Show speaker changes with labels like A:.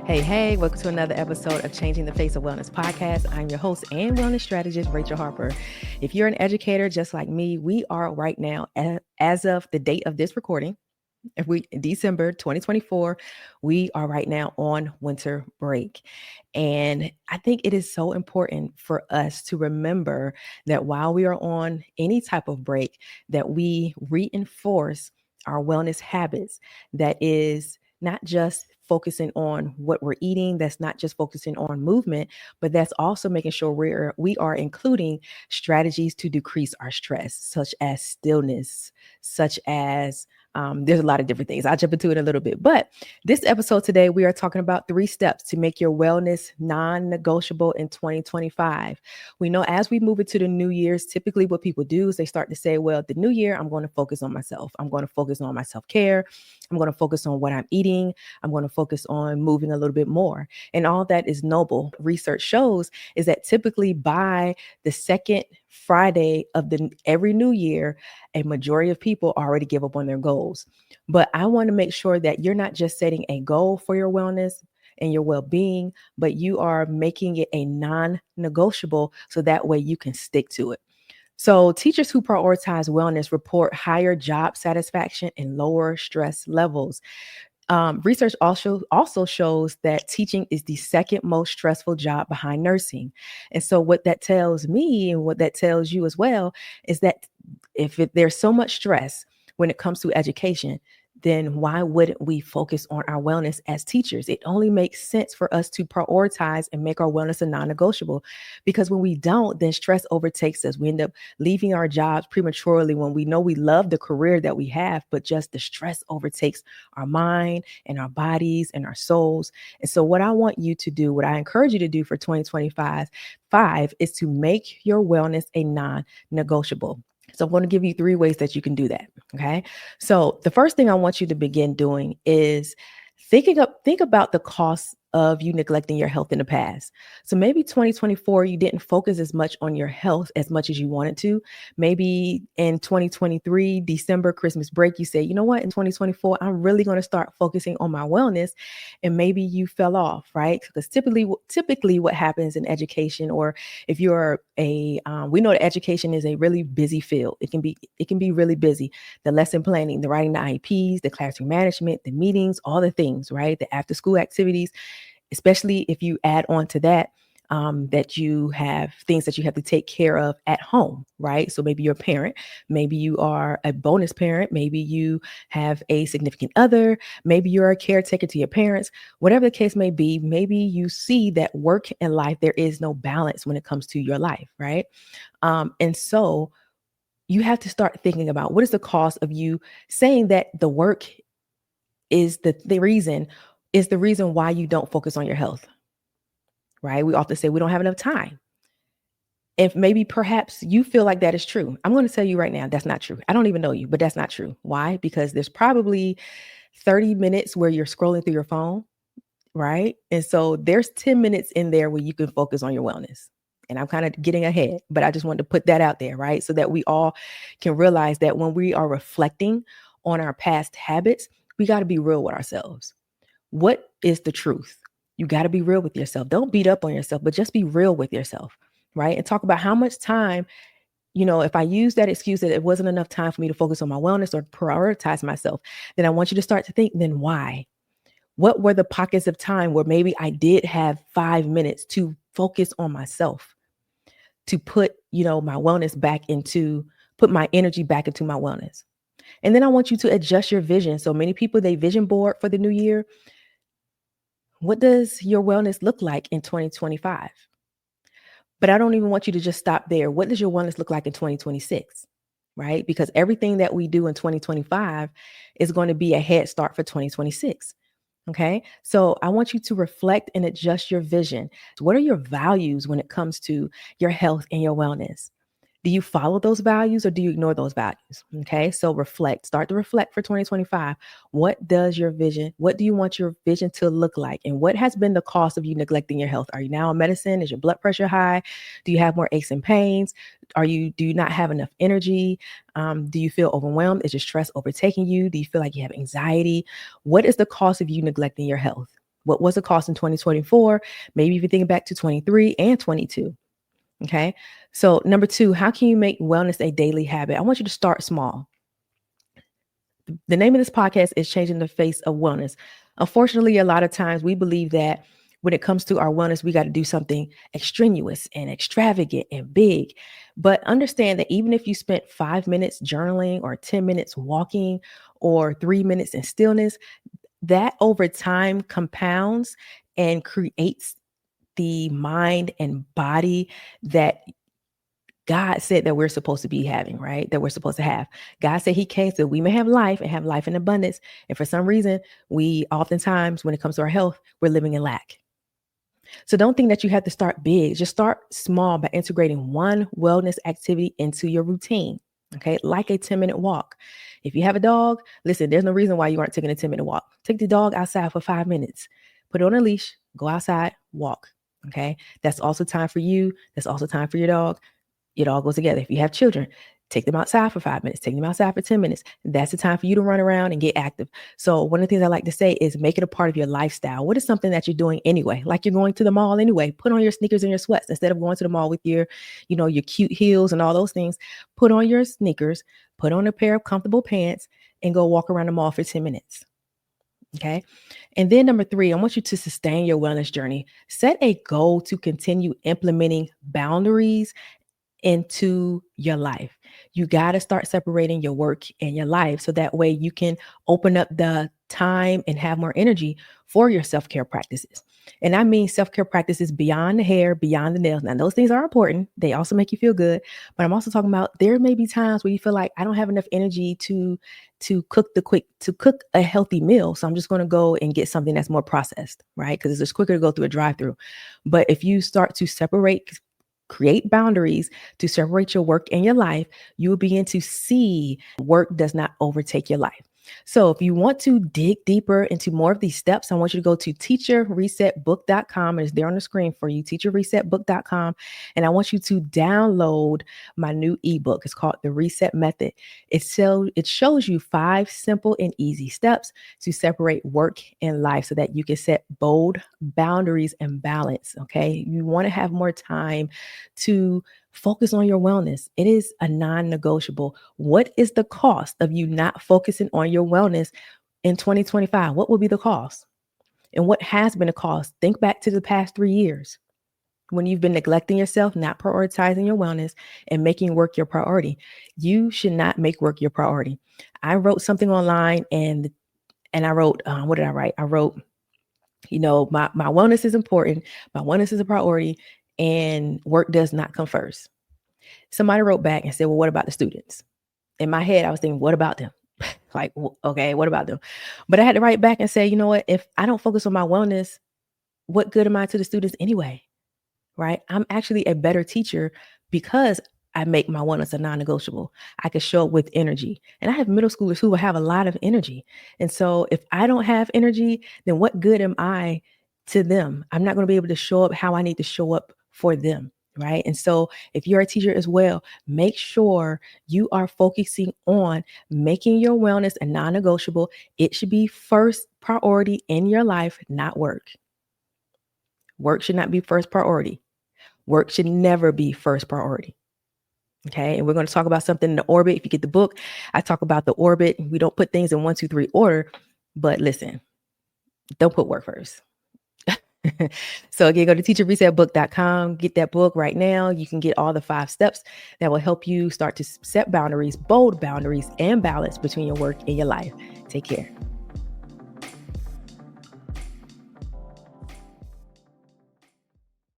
A: Hey, welcome to another episode of Changing the Face of Wellness podcast. I'm your host and wellness strategist, Rachel Harper. If you're an educator just like me, we are right now, as of the date of this recording, December 2024, we are right now on winter break. And I think it is so important for us to remember that while we are on any type of break, that we reinforce our wellness habits. That is not just focusing on what we're eating, that's not just focusing on movement, but that's also making sure we are including strategies to decrease our stress, such as stillness, such as there's a lot of different things. I'll jump into it a little bit. But this episode today, we are talking about 3 steps to make your wellness non-negotiable in 2025. We know as we move into the new year's, typically what people do is they start to say, well, the new year, I'm going to focus on myself. I'm going to focus on my self-care. I'm going to focus on what I'm eating. I'm going to focus on moving a little bit more. And all that is noble. Research shows is that typically by the second Friday of every new year, a majority of people already give up on their goals. But I want to make sure that you're not just setting a goal for your wellness and your well-being, but you are making it a non-negotiable so that way you can stick to it. So teachers who prioritize wellness report higher job satisfaction and lower stress levels. Research also shows that teaching is the second most stressful job behind nursing. And so what that tells me and what that tells you as well is that there's so much stress when it comes to education, then why wouldn't we focus on our wellness as teachers? It only makes sense for us to prioritize and make our wellness a non-negotiable, because when we don't, then stress overtakes us. We end up leaving our jobs prematurely when we know we love the career that we have, but just the stress overtakes our mind and our bodies and our souls. And so what I want you to do, what I encourage you to do for 2025 is to make your wellness a non-negotiable. So I'm going to give you 3 ways that you can do that. Okay. So the first thing I want you to begin doing is think about the cost of you neglecting your health in the past. So maybe 2024, you didn't focus as much on your health as much as you wanted to. Maybe in 2023, December, Christmas break, you say, you know what, in 2024, I'm really going to start focusing on my wellness. And maybe you fell off, right? Because typically what happens in education, or if you're we know that education is a really busy field. It can be really busy. The lesson planning, the writing the IEPs, the classroom management, the meetings, all the things, right? The after school activities, especially if you add on to that, that you have things that you have to take care of at home, right? So maybe you're a parent, maybe you are a bonus parent, maybe you have a significant other, maybe you're a caretaker to your parents, whatever the case may be, maybe you see that work and life, there is no balance when it comes to your life, right? And so you have to start thinking about what is the cost of you saying that the work is the reason why you don't focus on your health, right? We often say we don't have enough time. If maybe perhaps you feel like that is true, I'm going to tell you right now, that's not true. I don't even know you, but that's not true. Why? Because there's probably 30 minutes where you're scrolling through your phone, right? And so there's 10 minutes in there where you can focus on your wellness. And I'm kind of getting ahead, but I just wanted to put that out there, right? So that we all can realize that when we are reflecting on our past habits, we got to be real with ourselves. What is the truth? You got to be real with yourself. Don't beat up on yourself, but just be real with yourself, right? And talk about how much time, if I use that excuse that it wasn't enough time for me to focus on my wellness or prioritize myself, then I want you to start to think, then why? What were the pockets of time where maybe I did have 5 minutes to focus on myself, to put, put my energy back into my wellness? And then I want you to adjust your vision. So many people, they vision board for the new year. What does your wellness look like in 2025? But I don't even want you to just stop there. What does your wellness look like in 2026? Right? Because everything that we do in 2025 is going to be a head start for 2026. Okay. So I want you to reflect and adjust your vision. So what are your values when it comes to your health and your wellness? Do you follow those values or do you ignore those values? Okay. So start to reflect for 2025. What do you want your vision to look like? And what has been the cost of you neglecting your health? Are you now on medicine? Is your blood pressure high? Do you have more aches and pains? Do you not have enough energy? Do you feel overwhelmed? Is your stress overtaking you? Do you feel like you have anxiety? What is the cost of you neglecting your health? What was the cost in 2024? Maybe if you think back to 23 and 22. Okay. So number 2, how can you make wellness a daily habit? I want you to start small. The name of this podcast is Changing the Face of Wellness. Unfortunately, a lot of times we believe that when it comes to our wellness, we got to do something extraneous and extravagant and big. But understand that even if you spent 5 minutes journaling or 10 minutes walking or 3 minutes in stillness, that over time compounds and creates the mind and body that God said that we're supposed to be having, right? That we're supposed to have. God said he came so we may have life and have life in abundance. And for some reason, we oftentimes, when it comes to our health, we're living in lack. So don't think that you have to start big. Just start small by integrating one wellness activity into your routine. Okay, like a 10-minute walk. If you have a dog, listen, there's no reason why you aren't taking a 10-minute walk. Take the dog outside for 5 minutes. Put it on a leash, go outside, walk. Okay, that's also time for you. That's also time for your dog. It all goes together. If you have children, take them outside for 5 minutes, take them outside for 10 minutes. That's the time for you to run around and get active. So one of the things I like to say is make it a part of your lifestyle. What is something that you're doing anyway? Like you're going to the mall anyway. Put on your sneakers and your sweats instead of going to the mall with your cute heels and all those things. Put on your sneakers, put on a pair of comfortable pants and go walk around the mall for 10 minutes. Okay. And then number 3, I want you to sustain your wellness journey. Set a goal to continue implementing boundaries into your life. You got to start separating your work and your life so that way you can open up the time and have more energy for your self-care practices. And I mean self-care practices beyond the hair, beyond the nails. Now, those things are important. They also make you feel good. But I'm also talking about there may be times where you feel like I don't have enough energy to cook a healthy meal. So I'm just going to go and get something that's more processed, right? Because it's just quicker to go through a drive-through. But if you start to create boundaries to separate your work and your life, you will begin to see work does not overtake your life. So if you want to dig deeper into more of these steps, I want you to go to teacherresetbook.com. It's there on the screen for you, teacherresetbook.com. And I want you to download my new ebook. It's called The Reset Method. It shows you 5 simple and easy steps to separate work and life so that you can set bold boundaries and balance. Okay. You want to have more time to focus on your wellness. It is a non-negotiable. What is the cost of you not focusing on your wellness in 2025? What will be the cost? And what has been a cost? Think back to the past 3 years when you've been neglecting yourself, not prioritizing your wellness and making work your priority. You should not make work your priority. I wrote something online and I wrote, what did I write? I wrote, my wellness is important. My wellness is a priority and work does not come first. Somebody wrote back and said, well, what about the students? In my head, I was thinking, what about them? Like, okay, what about them? But I had to write back and say, you know what? If I don't focus on my wellness, what good am I to the students anyway? Right? I'm actually a better teacher because I make my wellness a non-negotiable. I can show up with energy. And I have middle schoolers who will have a lot of energy. And so if I don't have energy, then what good am I to them? I'm not going to be able to show up how I need to show up for them. Right. And so if you're a teacher as well, make sure you are focusing on making your wellness a non-negotiable. It should be first priority in your life, not work. Work should not be first priority. Work should never be first priority. Okay. And we're going to talk about something in the orbit. If you get the book, I talk about the orbit. We don't put things in 1, 2, 3 order, but listen, don't put work first. So again, go to teacherresetbook.com, get that book right now. You can get all the 5 steps that will help you start to set boundaries, bold boundaries, and balance between your work and your life. Take care.